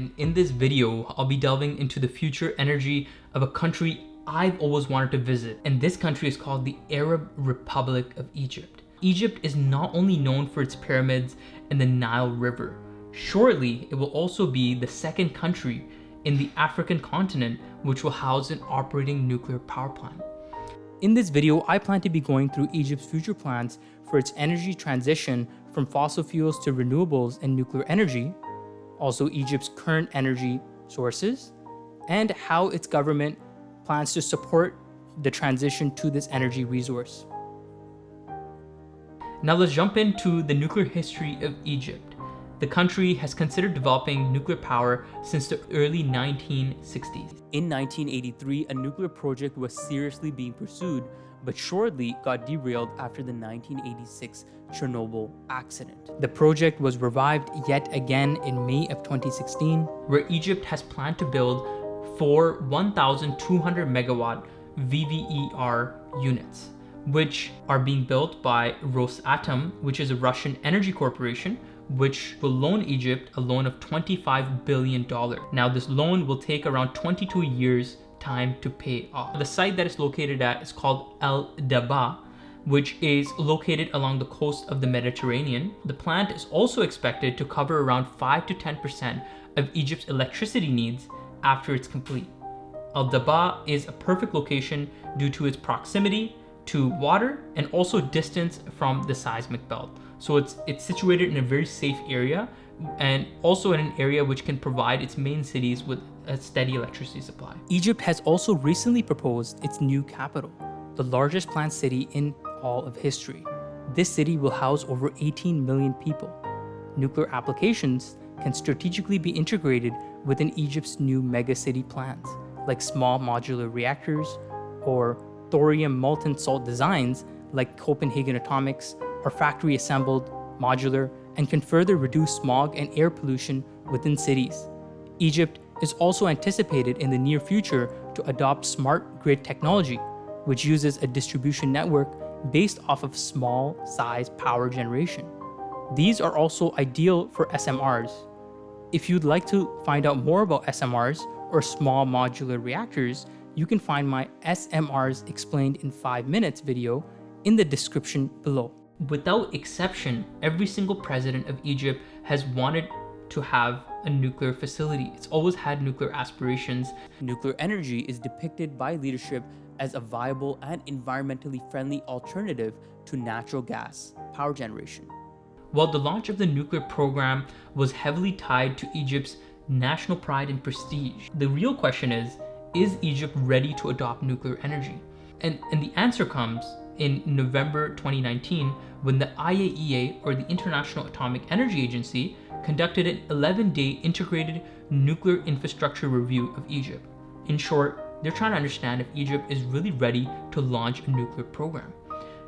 and in this video, I'll be delving into the future energy of a country I've always wanted to visit, and this country is called the Arab Republic of Egypt. Egypt is not only known for its pyramids and the Nile River. Shortly, it will also be the second country in the African continent which will house an operating nuclear power plant. In this video, I plan to be going through Egypt's future plans for its energy transition from fossil fuels to renewables and nuclear energy, also Egypt's current energy sources, and how its government plans to support the transition to this energy resource. Now let's jump into the nuclear history of Egypt. The country has considered developing nuclear power since the early 1960s. In 1983, a nuclear project was seriously being pursued, but shortly got derailed after the 1986 Chernobyl accident. The project was revived yet again in May of 2016, where Egypt has planned to build 4 1,200 megawatt VVER units, which are being built by ROSATOM, which is a Russian energy corporation, which will loan Egypt a loan of $25 billion. Now, this loan will take around 22 years time to pay off. The site that it's located at is called El-Dabaa, which is located along the coast of the Mediterranean. The plant is also expected to cover around 5 to 10% of Egypt's electricity needs after it's complete. El-Dabaa is a perfect location due to its proximity to water and also distance from the seismic belt. So it's situated in a very safe area and also in an area which can provide its main cities with a steady electricity supply. Egypt has also recently proposed its new capital, the largest planned city in all of history. This city will house over 18 million people. Nuclear applications can strategically be integrated within Egypt's new megacity plans, like small modular reactors or thorium molten salt designs like Copenhagen Atomics are factory assembled, modular, and can further reduce smog and air pollution within cities. Egypt is also anticipated in the near future to adopt smart grid technology, which uses a distribution network based off of small size power generation. These are also ideal for SMRs. If you'd like to find out more about SMRs or small modular reactors, you can find my SMRs Explained in 5 Minutes video in the description below. Without exception, every single president of Egypt has wanted to have a nuclear facility. It's always had nuclear aspirations. Nuclear energy is depicted by leadership as a viable and environmentally friendly alternative to natural gas power generation. While the launch of the nuclear program was heavily tied to Egypt's national pride and prestige, the real question is Egypt ready to adopt nuclear energy? And the answer comes in November 2019 when the IAEA, or the International Atomic Energy Agency, conducted an 11-day integrated nuclear infrastructure review of Egypt. In short, they're trying to understand if Egypt is really ready to launch a nuclear program.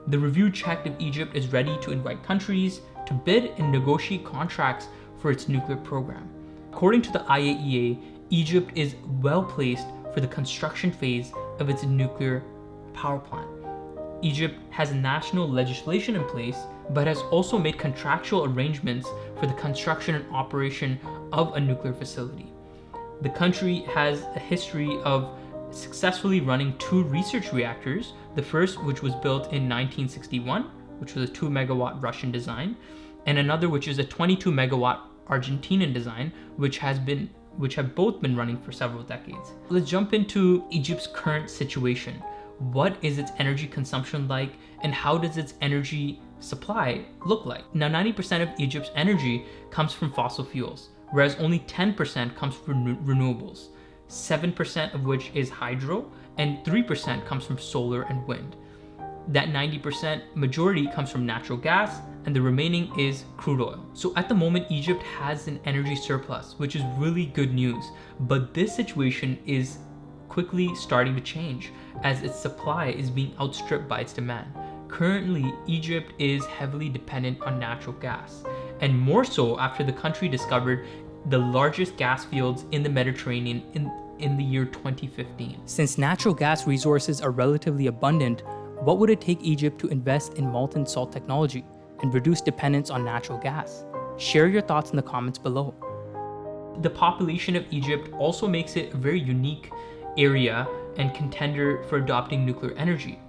The review checked if Egypt is ready to invite countries to bid and negotiate contracts for its nuclear program. According to the IAEA, Egypt is well placed for the construction phase of its nuclear power plant. Egypt has national legislation in place, but has also made contractual arrangements for the construction and operation of a nuclear facility. The country has a history of successfully running 2 research reactors, the first which was built in 1961, which was a 2 megawatt Russian design, and another which is a 22 megawatt Argentinian design, which have both been running for several decades. Let's jump into Egypt's current situation. What is its energy consumption like, and how does its energy supply look like? Now, 90% of Egypt's energy comes from fossil fuels, whereas only 10% comes from renewables, 7% of which is hydro, and 3% comes from solar and wind. That 90% majority comes from natural gas, and the remaining is crude oil. So at the moment, Egypt has an energy surplus, which is really good news, but this situation is quickly starting to change as its supply is being outstripped by its demand. Currently, Egypt is heavily dependent on natural gas, and more so after the country discovered the largest gas fields in the Mediterranean in the year 2015. Since natural gas resources are relatively abundant, what would it take Egypt to invest in molten salt technology and reduce dependence on natural gas? Share your thoughts in the comments below. The population of Egypt also makes it a very unique area and contender for adopting nuclear energy.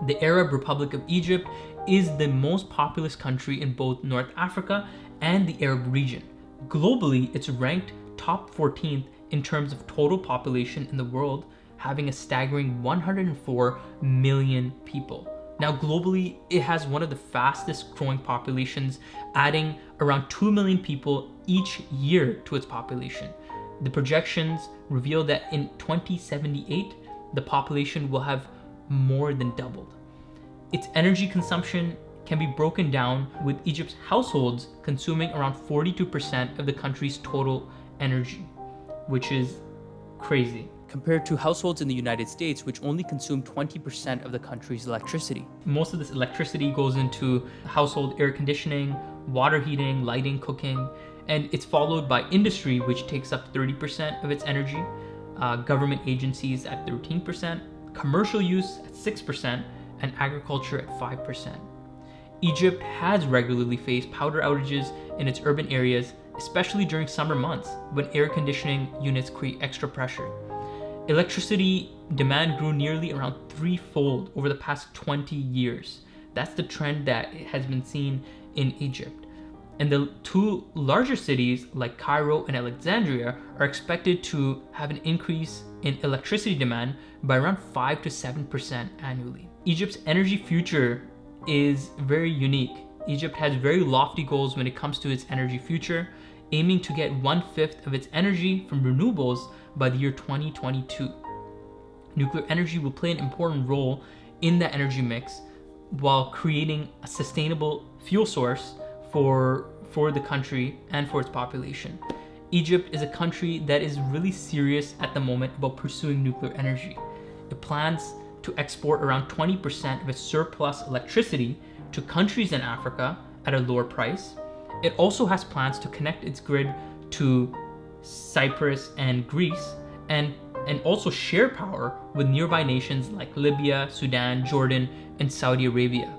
The Arab Republic of Egypt is the most populous country in both North Africa and the Arab region. Globally, it's ranked top 14th in terms of total population in the world, having a staggering 104 million people. Now, globally, it has one of the fastest growing populations, adding around 2 million people each year to its population. The projections reveal that in 2078, the population will have more than doubled. Its energy consumption can be broken down, with Egypt's households consuming around 42% of the country's total energy, which is crazy, compared to households in the United States, which only consume 20% of the country's electricity. Most of this electricity goes into household air conditioning, water heating, lighting, cooking, and it's followed by industry, which takes up 30% of its energy, government agencies at 13%, commercial use at 6%, and agriculture at 5%. Egypt has regularly faced power outages in its urban areas, especially during summer months when air conditioning units create extra pressure. Electricity demand grew nearly around threefold over the past 20 years. That's the trend that has been seen in Egypt. And the two larger cities like Cairo and Alexandria are expected to have an increase in electricity demand by around 5 to 7% annually. Egypt's energy future is very unique. Egypt has very lofty goals when it comes to its energy future, aiming to get 1/5 of its energy from renewables by the year 2022. Nuclear energy will play an important role in the energy mix while creating a sustainable fuel source for the country and for its population. Egypt is a country that is really serious at the moment about pursuing nuclear energy. It plans to export around 20% of its surplus electricity to countries in Africa at a lower price. It also has plans to connect its grid to Cyprus and Greece, and also share power with nearby nations like Libya, Sudan, Jordan, and Saudi Arabia.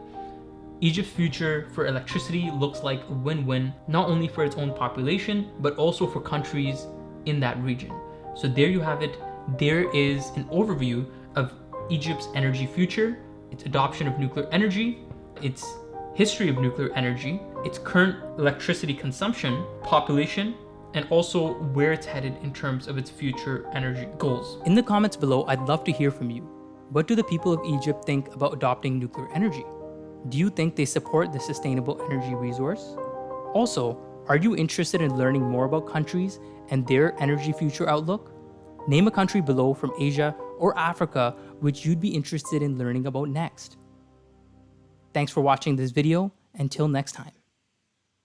Egypt's future for electricity looks like a win-win, not only for its own population, but also for countries in that region. So there you have it. There is an overview of Egypt's energy future, its adoption of nuclear energy, its history of nuclear energy, its current electricity consumption, population, and also where it's headed in terms of its future energy goals. In the comments below, I'd love to hear from you. What do the people of Egypt think about adopting nuclear energy? Do you think they support the sustainable energy resource? Also, are you interested in learning more about countries and their energy future outlook? Name a country below from Asia or Africa which you'd be interested in learning about next. Thanks for watching this video. Until next time.